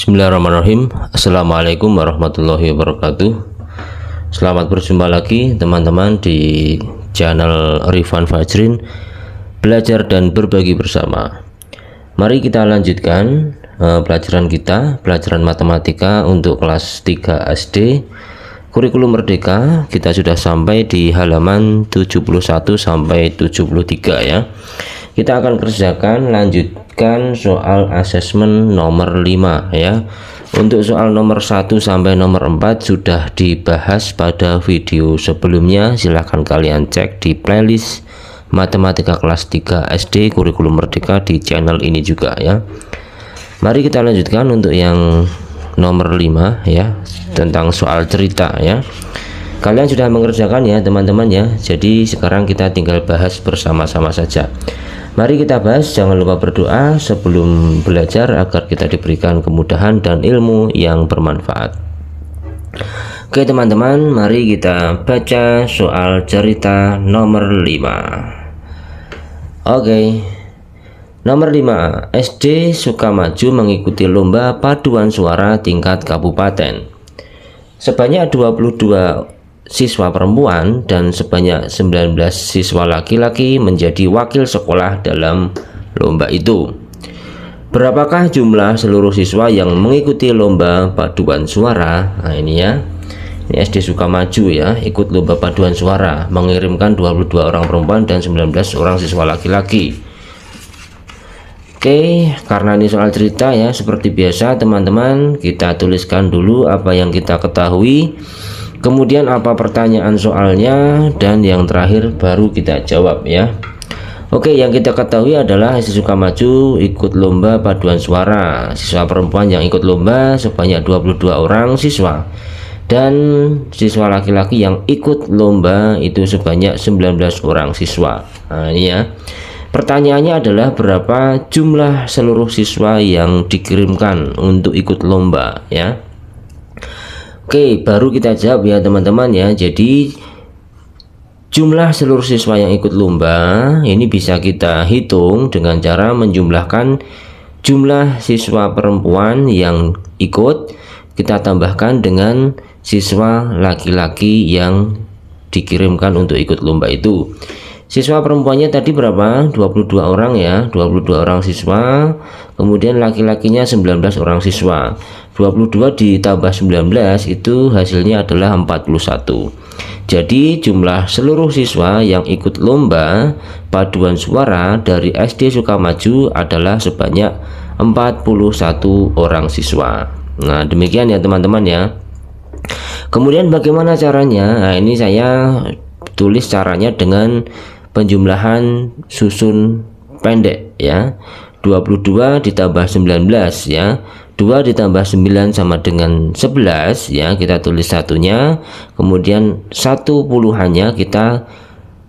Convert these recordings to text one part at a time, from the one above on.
Bismillahirrahmanirrahim. Assalamualaikum warahmatullahi wabarakatuh. Selamat berjumpa lagi teman-teman di channel Rifan Fajrin, belajar dan berbagi bersama. Mari kita lanjutkan pelajaran kita, pelajaran matematika untuk kelas 3 SD kurikulum merdeka. Kita sudah sampai di halaman 71 sampai 73 ya. Kita akan kerjakan lanjutkan soal asesmen nomor 5 ya. Untuk soal nomor 1 sampai nomor 4 sudah dibahas pada video sebelumnya. Silahkan kalian cek di playlist matematika kelas 3 SD kurikulum merdeka di channel ini juga ya. Mari kita lanjutkan untuk yang nomor 5 ya, tentang soal cerita ya. Kalian sudah mengerjakan ya teman-teman ya. Jadi sekarang kita tinggal bahas bersama-sama saja. Mari kita bahas, jangan lupa berdoa sebelum belajar agar kita diberikan kemudahan dan ilmu yang bermanfaat. Oke teman-teman, mari kita baca soal cerita nomor 5. Oke, nomor 5, SD Sukamaju mengikuti lomba paduan suara tingkat kabupaten. Sebanyak 22 siswa perempuan dan sebanyak 19 siswa laki-laki menjadi wakil sekolah dalam lomba itu. Berapakah jumlah seluruh siswa yang mengikuti lomba paduan suara? Nah ini ya, ini SD Sukamaju ya, ikut lomba paduan suara, mengirimkan 22 orang perempuan dan 19 orang siswa laki-laki. Oke, karena ini soal cerita ya, seperti biasa teman-teman, kita tuliskan dulu apa yang kita ketahui, kemudian apa pertanyaan soalnya, dan yang terakhir baru kita jawab ya. Oke, yang kita ketahui adalah SD Sukamaju ikut lomba paduan suara. Siswa perempuan yang ikut lomba sebanyak 22 orang siswa, dan siswa laki-laki yang ikut lomba itu sebanyak 19 orang siswa. Nah ini ya, pertanyaannya adalah berapa jumlah seluruh siswa yang dikirimkan untuk ikut lomba ya. Oke, baru kita jawab ya teman-teman ya. Jadi jumlah seluruh siswa yang ikut lomba ini bisa kita hitung dengan cara menjumlahkan jumlah siswa perempuan yang ikut, kita tambahkan dengan siswa laki-laki yang dikirimkan untuk ikut lomba itu. Siswa perempuannya tadi berapa? 22 orang ya, 22 orang siswa. Kemudian laki-lakinya 19 orang siswa. 22 ditambah 19 itu hasilnya adalah 41. Jadi jumlah seluruh siswa yang ikut lomba paduan suara dari SD Sukamaju adalah sebanyak 41 orang siswa. Nah demikian ya teman-teman ya. Kemudian bagaimana caranya? Nah ini saya tulis caranya dengan penjumlahan susun pendek ya. 22 ditambah 19 ya, 2 ditambah 9 sama dengan 11 ya, kita tulis satunya, kemudian satu puluhannya kita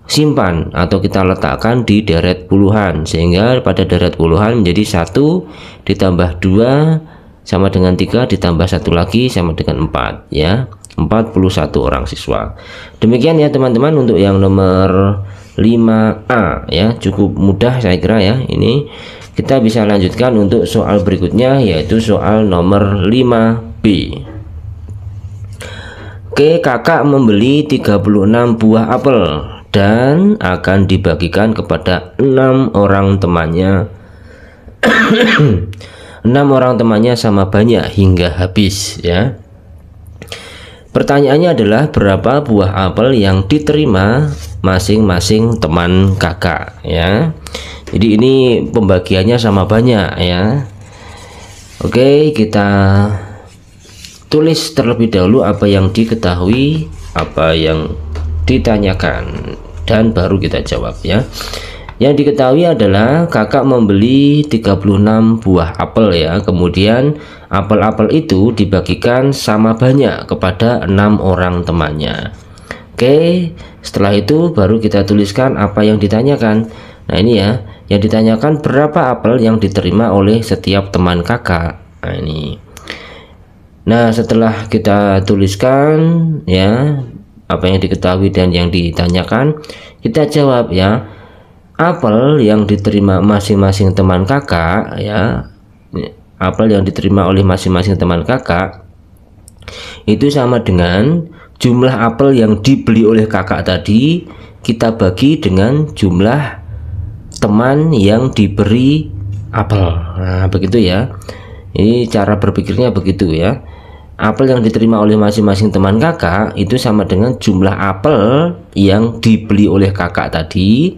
simpan atau kita letakkan di deret puluhan, sehingga pada deret puluhan menjadi 1 ditambah 2 sama dengan 3 ditambah 1 lagi sama dengan 4 ya, 41 orang siswa. Demikian ya teman-teman untuk yang nomor 5A ya, cukup mudah saya kira ya. Ini kita bisa lanjutkan untuk soal berikutnya, yaitu soal nomor 5B. Oke, kakak membeli 36 buah apel dan akan dibagikan kepada 6 orang temannya. 6 orang temannya sama banyak hingga habis ya. Pertanyaannya adalah berapa buah apel yang diterima masing-masing teman kakak ya. Jadi ini pembagiannya sama banyak ya. Oke, kita tulis terlebih dahulu apa yang diketahui, apa yang ditanyakan, dan baru kita jawab ya. Yang diketahui adalah kakak membeli 36 buah apel ya. Kemudian apel-apel itu dibagikan sama banyak kepada 6 orang temannya. Oke, setelah itu baru kita tuliskan apa yang ditanyakan. Nah ini ya, yang ditanyakan berapa apel yang diterima oleh setiap teman kakak. Nah ini. Nah setelah kita tuliskan ya apa yang diketahui dan yang ditanyakan, kita jawab ya. Apel yang diterima masing-masing teman kakak ya, apel yang diterima oleh masing-masing teman kakak itu sama dengan jumlah apel yang dibeli oleh kakak tadi kita bagi dengan jumlah teman yang diberi apel. Nah, begitu ya. Ini cara berpikirnya begitu ya. Apel yang diterima oleh masing-masing teman kakak itu sama dengan jumlah apel yang dibeli oleh kakak tadi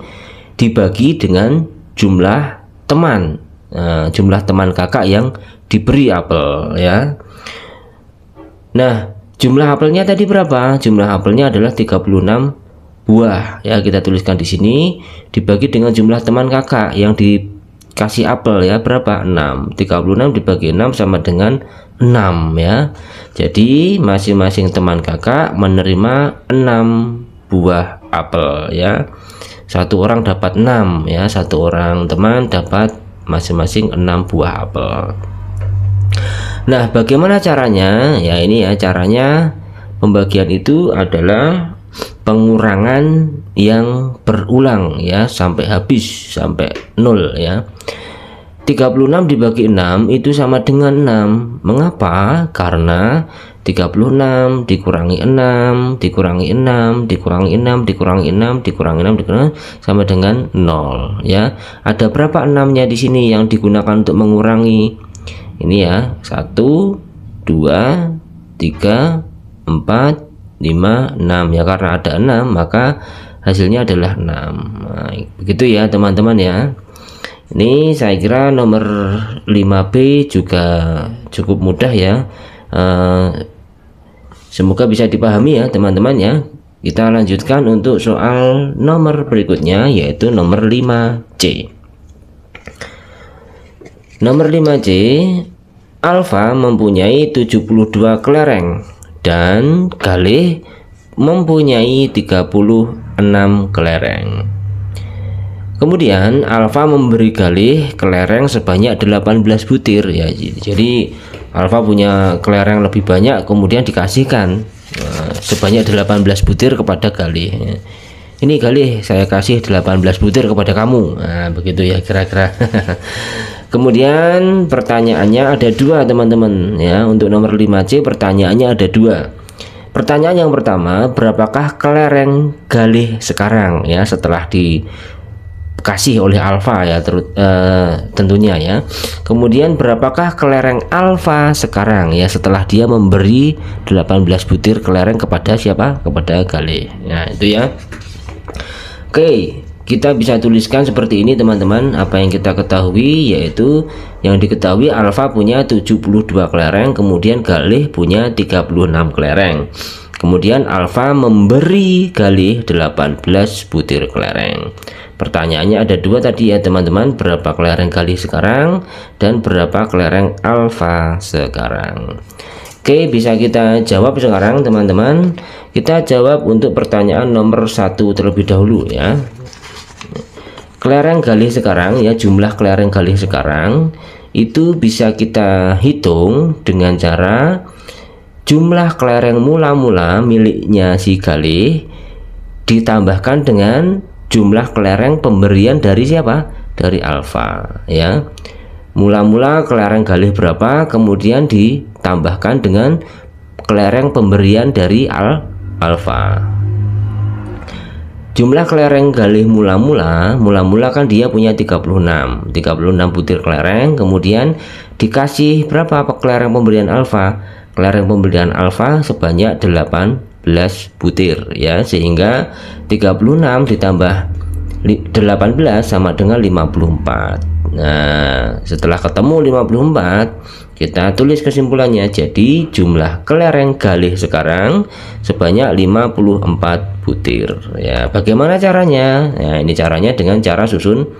dibagi dengan jumlah teman. Nah, jumlah teman kakak yang diberi apel ya. Nah, jumlah apelnya tadi berapa? Jumlah apelnya adalah 36 buah ya, kita tuliskan di sini dibagi dengan jumlah teman kakak yang dikasih apel ya, berapa? 6. 36 dibagi 6 sama dengan 6 ya. Jadi masing-masing teman kakak menerima 6 buah apel ya. Satu orang dapat 6 ya, satu orang teman dapat masing-masing 6 buah apel. Nah, bagaimana caranya? Ya, ini ya caranya. Pembagian itu adalah pengurangan yang berulang ya, sampai habis, sampai 0 ya. 36 dibagi 6 itu sama dengan 6. Mengapa? Karena 36 dikurangi 6 dikurangi 6 dikurangi 6 dikurangi 6 dikurangi 6 dikurangi 6 sama dengan 0 ya. Ada berapa 6-nya di sini yang digunakan untuk mengurangi? Ini ya, 1 2 3 4 5 6 ya, karena ada 6 maka hasilnya adalah 6. Nah, begitu ya teman-teman ya. Ini saya kira nomor 5B juga cukup mudah ya. Semoga bisa dipahami ya teman-teman ya. Kita lanjutkan untuk soal nomor berikutnya, yaitu nomor 5C. Nomor 5C, Alfa mempunyai 72 kelereng dan Galih mempunyai 36 kelereng. Kemudian Alfa memberi Galih kelereng sebanyak 18 butir ya. Jadi Alfa punya kelereng lebih banyak, kemudian dikasihkan sebanyak 18 butir kepada Galih. Ini Galih, saya kasih 18 butir kepada kamu. Nah, begitu ya kira-kira. Kemudian pertanyaannya ada dua teman-teman ya. Untuk nomor 5C pertanyaannya ada dua. Pertanyaan yang pertama, berapakah kelereng Galih sekarang ya setelah dikasih oleh Alfa ya, tentunya ya. Kemudian berapakah kelereng Alfa sekarang ya setelah dia memberi 18 butir kelereng kepada siapa? Kepada Galih. Nah, itu ya. Oke, kita bisa tuliskan seperti ini teman-teman. Apa yang kita ketahui, yaitu yang diketahui Alfa punya 72 kelereng, kemudian Galih punya 36 kelereng. Kemudian Alfa memberi Galih 18 butir kelereng. Pertanyaannya ada dua tadi ya teman-teman, berapa kelereng Galih sekarang dan berapa kelereng Alfa sekarang. Oke, bisa kita jawab sekarang teman-teman. Kita jawab untuk pertanyaan nomor 1 terlebih dahulu ya. Kelereng Galih sekarang ya, jumlah kelereng Galih sekarang itu bisa kita hitung dengan cara jumlah kelereng mula-mula miliknya si Galih ditambahkan dengan jumlah kelereng pemberian dari siapa? Dari Alfa ya. Mula-mula kelereng Galih berapa, kemudian ditambahkan dengan kelereng pemberian dari Alfa. Jumlah kelereng Galih mula-mula kan dia punya 36 butir kelereng, kemudian dikasih berapa kelereng pemberian Alfa? Kelereng pemberian Alfa sebanyak 18 butir ya, sehingga 36 ditambah 18 sama dengan 54. Nah, setelah ketemu 54, kita tulis kesimpulannya. Jadi jumlah kelereng Galih sekarang sebanyak 54 butir ya. Bagaimana caranya? Nah, ini caranya dengan cara susun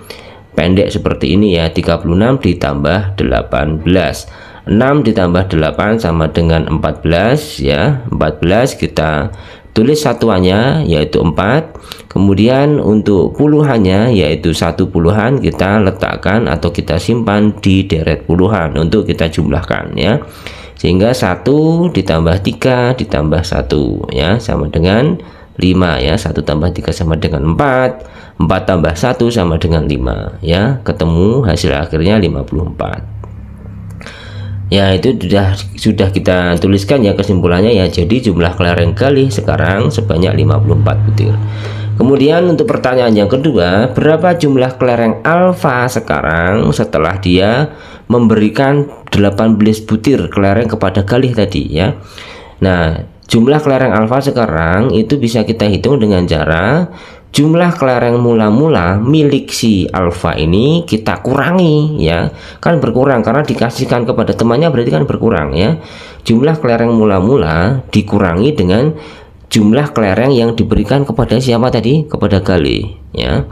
pendek seperti ini ya. 36 ditambah 18, 6 ditambah 8 sama dengan 14 ya. 14 kita tulis satuannya yaitu 4, kemudian untuk puluhannya yaitu 1 puluhan kita letakkan atau kita simpan di deret puluhan untuk kita jumlahkan ya, sehingga 1 ditambah 3 ditambah 1 ya sama dengan 5 ya. 1 tambah 3 sama dengan 4, 4 tambah 1 sama dengan 5 ya, ketemu hasil akhirnya 54. Ya, itu sudah kita tuliskan ya kesimpulannya ya. Jadi jumlah kelereng galih sekarang sebanyak 54 butir. Kemudian untuk pertanyaan yang kedua, berapa jumlah kelereng alfa sekarang setelah dia memberikan 18 butir kelereng kepada galih tadi ya. Nah, jumlah kelereng alfa sekarang itu bisa kita hitung dengan cara jumlah kelereng mula-mula milik si alfa ini kita kurangi ya, kan berkurang karena dikasihkan kepada temannya, berarti kan berkurang ya. Jumlah kelereng mula-mula dikurangi dengan jumlah kelereng yang diberikan kepada siapa tadi, kepada galih ya.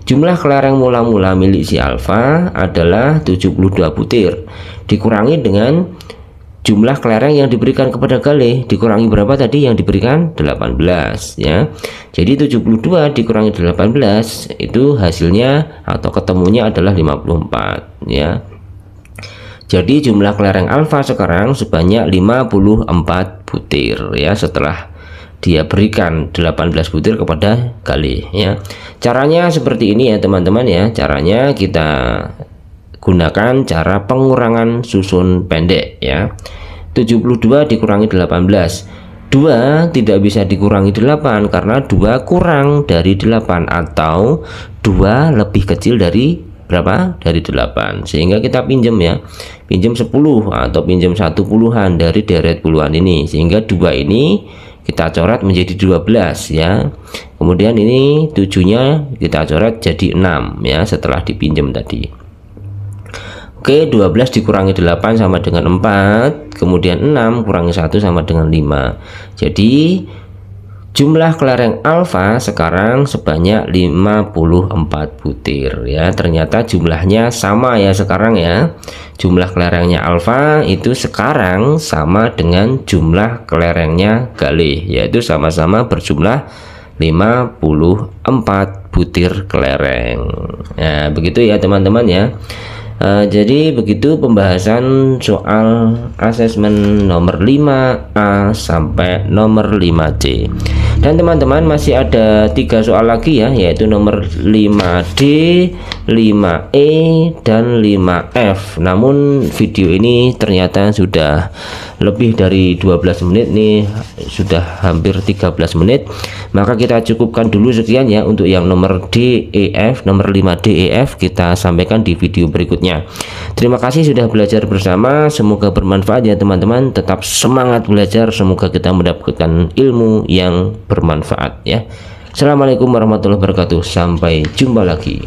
Jumlah kelereng mula-mula milik si alfa adalah 72 butir dikurangi dengan jumlah kelereng yang diberikan kepada galih, dikurangi berapa tadi yang diberikan? 18 ya. Jadi 72 dikurangi 18 itu hasilnya atau ketemunya adalah 54 ya. Jadi jumlah kelereng alfa sekarang sebanyak 54 butir ya, setelah dia berikan 18 butir kepada galih ya. Caranya seperti ini ya teman-teman ya. Caranya kita gunakan cara pengurangan susun pendek ya. 72 dikurangi 18, 2 tidak bisa dikurangi 8 karena 2 kurang dari 8 atau 2 lebih kecil dari berapa? Dari 8, sehingga kita pinjam ya, pinjam 10 atau pinjam 1 puluhan dari deret puluhan ini, sehingga 2 ini kita coret menjadi 12 ya. Kemudian ini 7-nya kita coret jadi 6 ya setelah dipinjam tadi. Oke, 12 dikurangi 8 sama dengan 4, kemudian 6 kurangi 1 sama dengan 5. Jadi jumlah kelereng alfa sekarang sebanyak 54 butir ya. Ternyata jumlahnya sama ya sekarang ya. Jumlah kelerengnya alfa itu sekarang sama dengan jumlah kelerengnya galih, yaitu sama-sama berjumlah 54 butir kelereng. Nah, begitu ya teman-teman ya. Jadi begitu pembahasan soal asesmen nomor 5A sampai nomor 5C. Dan teman-teman masih ada 3 soal lagi ya, yaitu nomor 5D, 5E, dan 5F. Namun video ini ternyata sudah lebih dari 12 menit nih, sudah hampir 13 menit. Maka kita cukupkan dulu sekian ya untuk yang nomor D, E, F, nomor 5D, E, F kita sampaikan di video berikutnya. Terima kasih sudah belajar bersama, semoga bermanfaat ya teman-teman. Tetap semangat belajar, semoga kita mendapatkan ilmu yang bermanfaat ya. Assalamualaikum warahmatullahi wabarakatuh, sampai jumpa lagi.